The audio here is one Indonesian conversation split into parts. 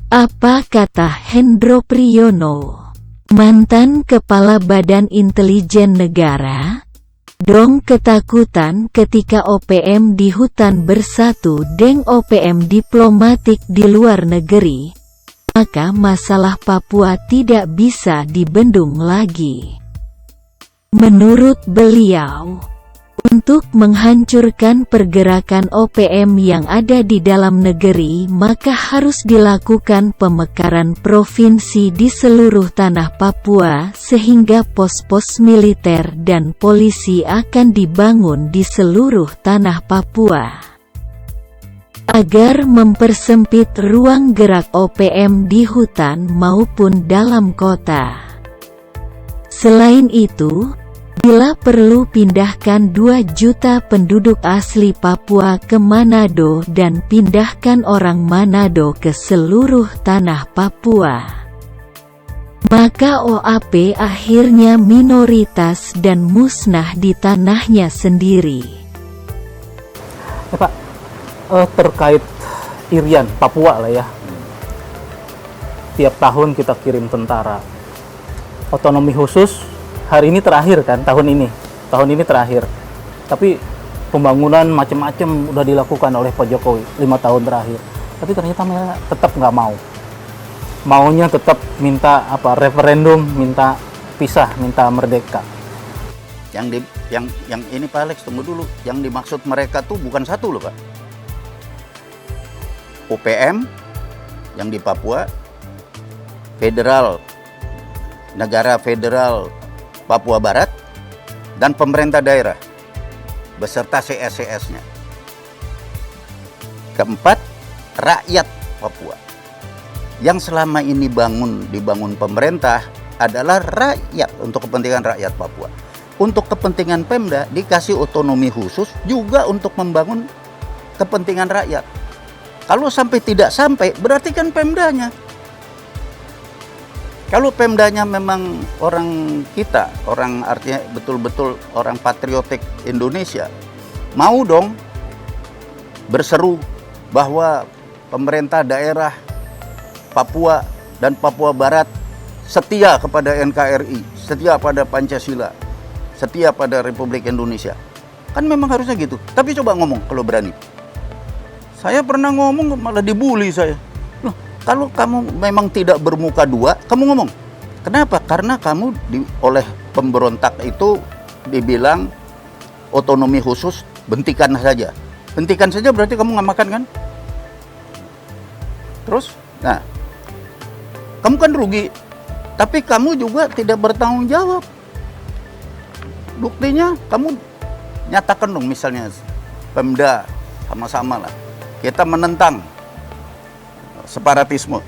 Apa kata Hendro Priyono, mantan Kepala Badan Intelijen Negara? Dong ketakutan ketika OPM di hutan bersatu deng OPM diplomatik di luar negeri, maka masalah Papua tidak bisa dibendung lagi. Menurut beliau, untuk menghancurkan pergerakan OPM yang ada di dalam negeri, maka harus dilakukan pemekaran provinsi di seluruh tanah Papua sehingga pos-pos militer dan polisi akan dibangun di seluruh tanah Papua agar mempersempit ruang gerak OPM di hutan maupun dalam kota. Selain itu, bila perlu pindahkan 2 juta penduduk asli Papua ke Manado dan pindahkan orang Manado ke seluruh tanah Papua, maka OAP akhirnya minoritas dan musnah di tanahnya sendiri. Pak, terkait Irian, Papua lah ya. Tiap tahun kita kirim tentara. Otonomi khusus hari ini terakhir kan, tahun ini terakhir. Tapi pembangunan macam-macam udah dilakukan oleh Pak Jokowi 5 tahun terakhir. Tapi ternyata mereka tetap nggak mau. Maunya tetap minta referendum, minta pisah, minta merdeka. Yang ini Pak Alex, tunggu dulu. Yang dimaksud mereka tuh bukan satu loh Pak. OPM yang di Papua, federal, negara federal Papua Barat, dan pemerintah daerah beserta CS-CS-nya. Keempat, rakyat Papua. Yang selama ini dibangun pemerintah adalah rakyat, untuk kepentingan rakyat Papua. Untuk kepentingan Pemda dikasih otonomi khusus juga untuk membangun kepentingan rakyat. Kalau sampai tidak sampai, berarti kan Pemdanya. Kalau Pemdanya memang orang kita, orang artinya betul-betul orang patriotik Indonesia, mau dong berseru bahwa pemerintah daerah Papua dan Papua Barat setia kepada NKRI, setia pada Pancasila, setia pada Republik Indonesia. Kan memang harusnya gitu. Tapi coba ngomong kalau berani. Saya pernah ngomong malah dibully saya. Kalau kamu memang tidak bermuka dua, kamu ngomong. Kenapa? Karena kamu oleh pemberontak itu dibilang otonomi khusus, bentikan saja. Bentikan saja berarti kamu nggak makan kan? Terus, nah, kamu kan rugi. Tapi kamu juga tidak bertanggung jawab. Buktinya kamu nyatakan dong misalnya Pemda sama-sama lah. Kita menentang separatisme,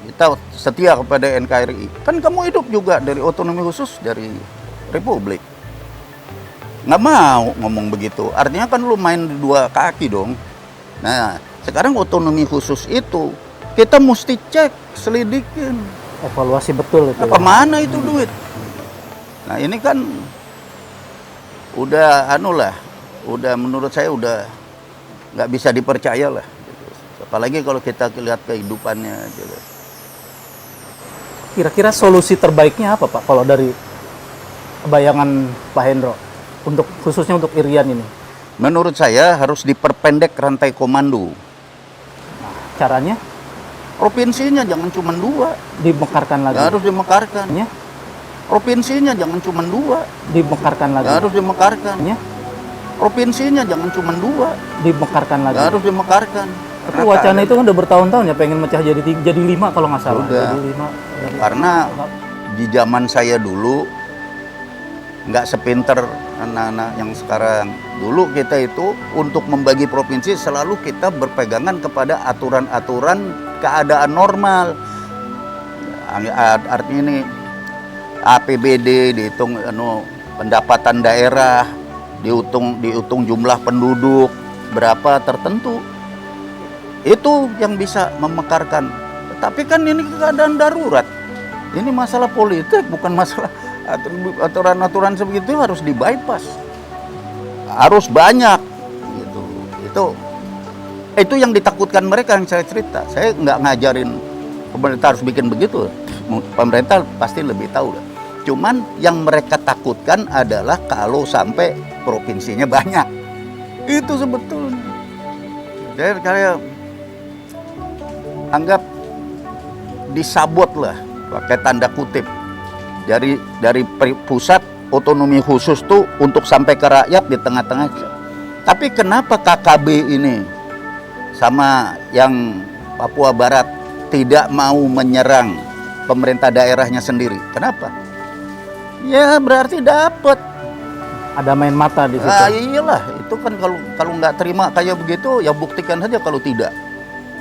kita setia kepada NKRI. Kan kamu hidup juga dari otonomi khusus dari Republik. Nggak mau ngomong begitu. Artinya kan lu main di 2 kaki dong. Nah, sekarang otonomi khusus itu kita mesti cek, selidikin. Evaluasi betul itu. Kemana itu duit? Nah ini kan udah udah menurut saya udah nggak bisa dipercaya lah. Apalagi kalau kita lihat kehidupannya gitu. Kira-kira solusi terbaiknya apa Pak kalau dari bayangan Pak Hendro untuk khususnya untuk Irian ini? Menurut saya harus diperpendek rantai komando. Nah, caranya? Provinsinya jangan cuma 2. Dimekarkan lagi. Harus dimekarkan. Ya? Provinsinya jangan cuma 2. Dimekarkan lagi. Harus dimekarkan. Ya? Provinsinya jangan cuma 2. Dimekarkan lagi. Harus dimekarkan. Tapi wacana itu kan udah bertahun-tahun ya, pengen mecah jadi 5 kalau nggak salah. Udah. Jadi 5. Karena di zaman saya dulu nggak sepinter anak-anak yang sekarang. Dulu kita itu untuk membagi provinsi selalu kita berpegangan kepada aturan-aturan keadaan normal. Artinya ini APBD dihitung pendapatan daerah, dihitung jumlah penduduk berapa tertentu. Itu yang bisa memekarkan. Tapi kan ini keadaan darurat. Ini masalah politik, bukan masalah aturan-aturan sebegitu harus di-bypass. Harus banyak gitu. Itu yang ditakutkan mereka yang saya cerita. Saya nggak ngajarin pemerintah harus bikin begitu. Pemerintah pasti lebih tahu lah. Cuman yang mereka takutkan adalah kalau sampai provinsinya banyak. Itu sebetulnya. Jadi kayak anggap disabot lah, pakai tanda kutip. Dari pusat otonomi khusus tuh untuk sampai ke rakyat di tengah-tengah. Tapi kenapa KKB ini sama yang Papua Barat tidak mau menyerang pemerintah daerahnya sendiri? Kenapa? Ya berarti dapat. Ada main mata di situ. Ah, iyalah, itu kan kalau nggak terima kayak begitu, ya buktikan saja kalau tidak.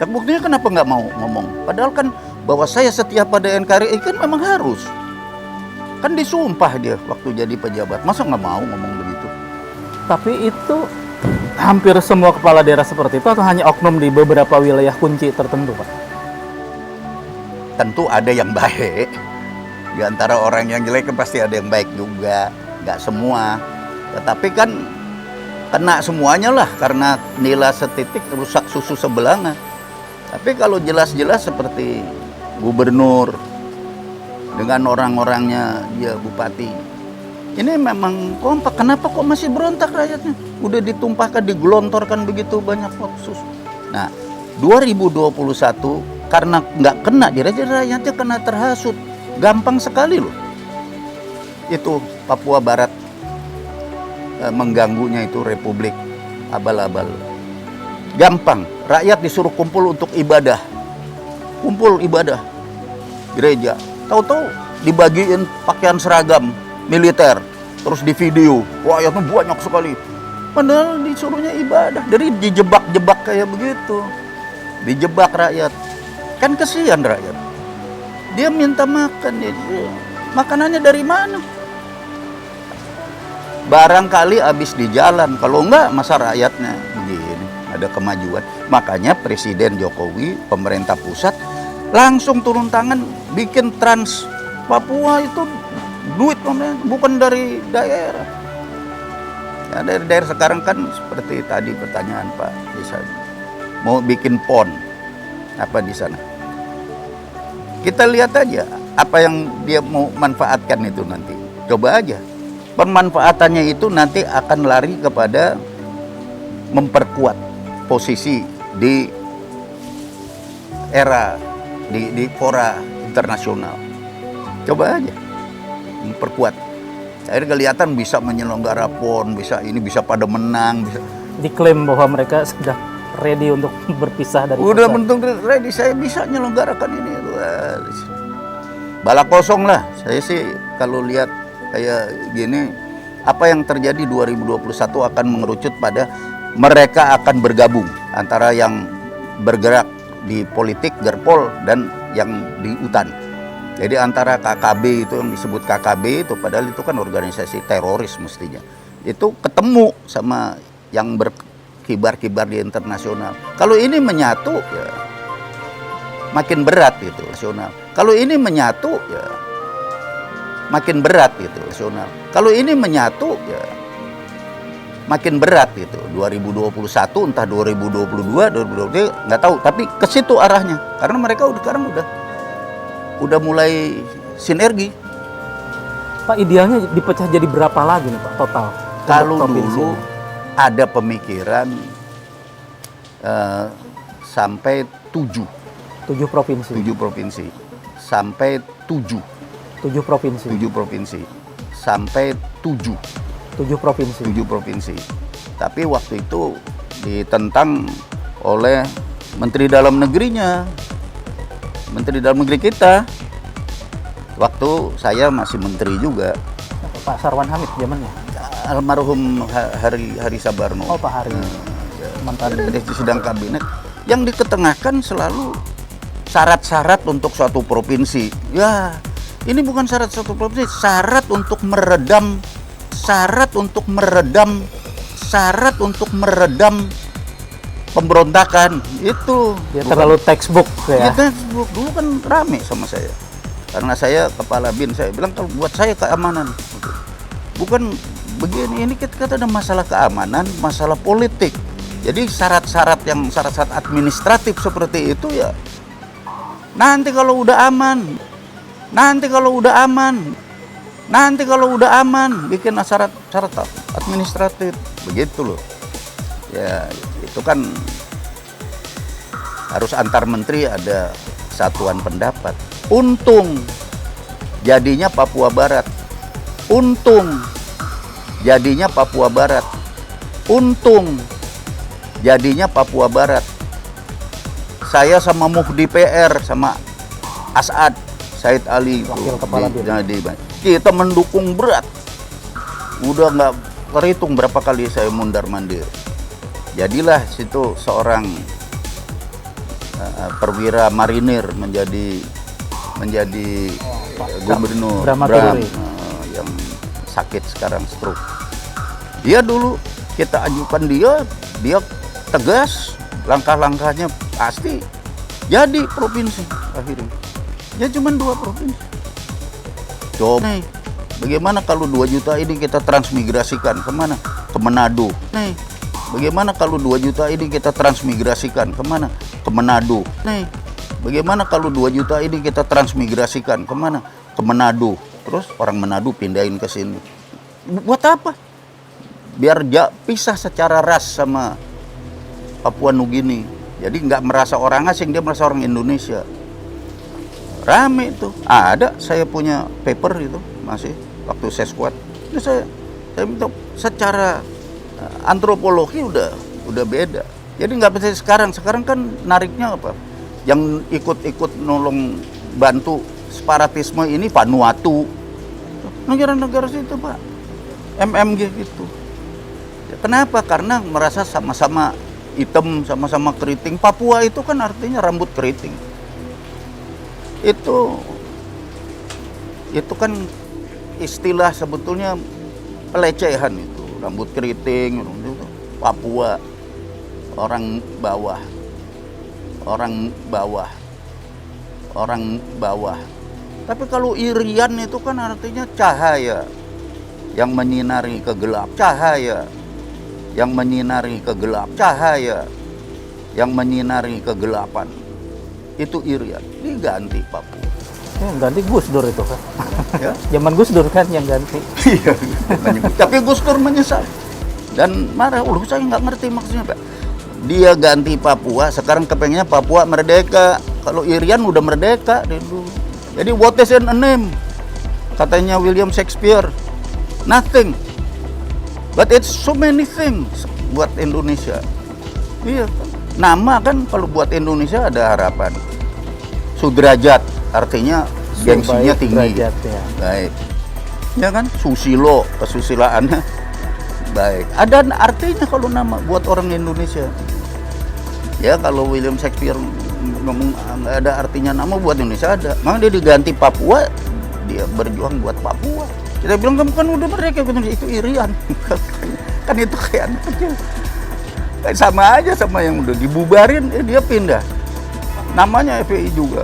Ya buktinya kenapa nggak mau ngomong? Padahal kan bahwa saya setia pada NKRI kan memang harus. Kan disumpah dia waktu jadi pejabat. Masa nggak mau ngomong begitu? Tapi itu hampir semua kepala daerah seperti itu atau hanya oknum di beberapa wilayah kunci tertentu, Pak? Tentu ada yang baik. Di antara orang yang jelek kan pasti ada yang baik juga. Nggak semua. Tetapi kan kena semuanya lah karena nila setitik rusak susu sebelanga. Tapi kalau jelas-jelas seperti gubernur dengan orang-orangnya dia bupati, ini memang kompak. Kenapa kok masih berontak rakyatnya? Udah ditumpahkan, digelontorkan begitu banyak otsus. Nah, 2021 karena nggak kena, jadi rakyatnya kena terhasut. Gampang sekali loh. Itu Papua Barat mengganggunya itu Republik abal-abal. Gampang, rakyat disuruh kumpul untuk ibadah. Kumpul ibadah gereja. Tahu-tahu dibagiin pakaian seragam militer, terus di video. Rakyatnya banyak sekali. Padahal disuruhnya ibadah. Jadi dijebak-jebak kayak begitu. Dijebak rakyat. Kan kesian rakyat. Dia minta makan, makanannya dari mana? Barangkali habis di jalan, kalau enggak masa rakyatnya begini, ada kemajuan. Makanya Presiden Jokowi, pemerintah pusat langsung turun tangan bikin Trans Papua itu duit pemerintah, bukan dari daerah. Ya, dari daerah sekarang kan seperti tadi pertanyaan Pak Desa, mau bikin PON apa di sana. Kita lihat aja apa yang dia mau manfaatkan itu nanti. Coba aja. Pemanfaatannya itu nanti akan lari kepada memperkuat posisi di era di fora internasional. Coba aja memperkuat. Akhirnya kelihatan bisa menyelenggara PON, bisa ini, bisa pada menang, bisa Diklaim bahwa mereka sudah ready untuk berpisah dari udah pusat. bentuk ready, saya bisa menyelenggarakan ini. Wah, bala kosong lah. Saya sih kalau lihat kayak gini, apa yang terjadi 2021 akan mengerucut pada mereka akan bergabung antara yang bergerak di politik Gerpol dan yang di UTAN. Jadi antara KKB itu yang disebut KKB itu padahal itu kan organisasi teroris mestinya. Itu ketemu sama yang berkibar-kibar di internasional. Kalau ini menyatu ya makin berat itu nasional. Kalau ini menyatu ya makin berat itu nasional. Kalau ini menyatu ya makin berat itu 2021 entah 2022 2023 nggak tahu, tapi ke situ arahnya karena mereka sekarang udah mulai sinergi. Pak, idealnya dipecah jadi berapa lagi nih Pak total? Kalau untuk provinsi dulu ini? ada pemikiran sampai 7 7 provinsi. Sampai 7 provinsi. Sampai 7 provinsi. Tapi waktu itu ditentang oleh Menteri Dalam Negerinya, Menteri Dalam Negeri kita. Waktu saya masih menteri juga, Pak Sarwan Hamid zamannya. almarhum Hari Sabarno. Oh, Pak Hari. Mantan. Ada di sidang kabinet yang diketengahkan selalu syarat-syarat untuk suatu provinsi. Ya, ini bukan syarat suatu provinsi, syarat untuk meredam pemberontakan itu. Dia terlalu textbook ya. Ya, dulu kan rame sama saya. Karena saya kepala BIN, saya bilang kalau buat saya keamanan. Bukan begini, ini kita ada masalah keamanan, masalah politik. Jadi syarat-syarat administratif seperti itu ya Nanti kalau udah aman, nanti kalau udah aman, nanti kalau udah aman, bikin syarat administratif, begitu loh. Ya itu kan harus antar menteri ada satuan pendapat. Untung jadinya Papua Barat. Untung jadinya Papua Barat. Untung jadinya Papua Barat. Saya sama Muhdi PR sama As'ad Said Ali Wakil Kepala Bin. kita mendukung berat. Udah nggak terhitung berapa kali saya mundar mandir. Jadilah situ seorang perwira marinir menjadi gubernur Bram Bram, yang sakit sekarang stroke. Dia dulu kita ajukan dia tegas, langkah-langkahnya pasti jadi provinsi akhirnya. Ya cuma 2 provinsi. Coba nih, bagaimana kalau 2 juta ini kita transmigrasikan kemana? Ke Manado. Nih, bagaimana kalau 2 juta ini kita transmigrasikan kemana? Ke Manado. Nih, bagaimana kalau 2 juta ini kita transmigrasikan kemana? Ke Manado. Terus orang Manado pindahin ke sini. Buat apa? Biar pisah secara ras sama Papua Nugini. Jadi nggak merasa orang asing, dia merasa orang Indonesia. Rame itu. Ada saya punya paper itu masih waktu saya squad. Itu saya minta secara antropologi udah beda. Jadi nggak bisa sekarang kan nariknya apa? Yang ikut nolong bantu separatisme ini Vanuatu, negara-negara situ Pak, MMG gitu. Ya, kenapa? Karena merasa sama-sama hitam, sama-sama keriting. Papua itu kan artinya rambut keriting. Itu kan istilah sebetulnya pelecehan itu, rambut keriting itu. Papua orang bawah. Tapi kalau Irian itu kan artinya cahaya yang menyinari kegelap, cahaya yang menyinari kegelapan. Itu Irian. Diganti Papua. Yang ganti Gus Dur itu kan. Ya? Zaman Gus Dur kan yang ganti. Iya. Tapi Gus Dur menyesal dan marah. Saya nggak ngerti maksudnya Pak. Dia ganti Papua, sekarang kepengennya Papua merdeka. Kalau Irian udah merdeka dulu. Jadi what is a name? Katanya William Shakespeare. Nothing. But it's so many things buat Indonesia. Iya. Nama kan kalau buat Indonesia ada harapan. Sudrajat artinya gengsinya tinggi. Sudrajat, ya. Baik. Ya kan? Susilo, kesusilaannya baik. Ada artinya kalau nama buat orang Indonesia. Ya kalau William Shakespeare ngomong nggak ada artinya nama buat Indonesia ada. Makanya dia diganti Papua, dia berjuang buat Papua. Kita bilang kamu kan udah merdeka, itu Irian. Kan itu kayak anak kecil. Sama aja sama yang udah dibubarin, dia pindah. Namanya FPI juga.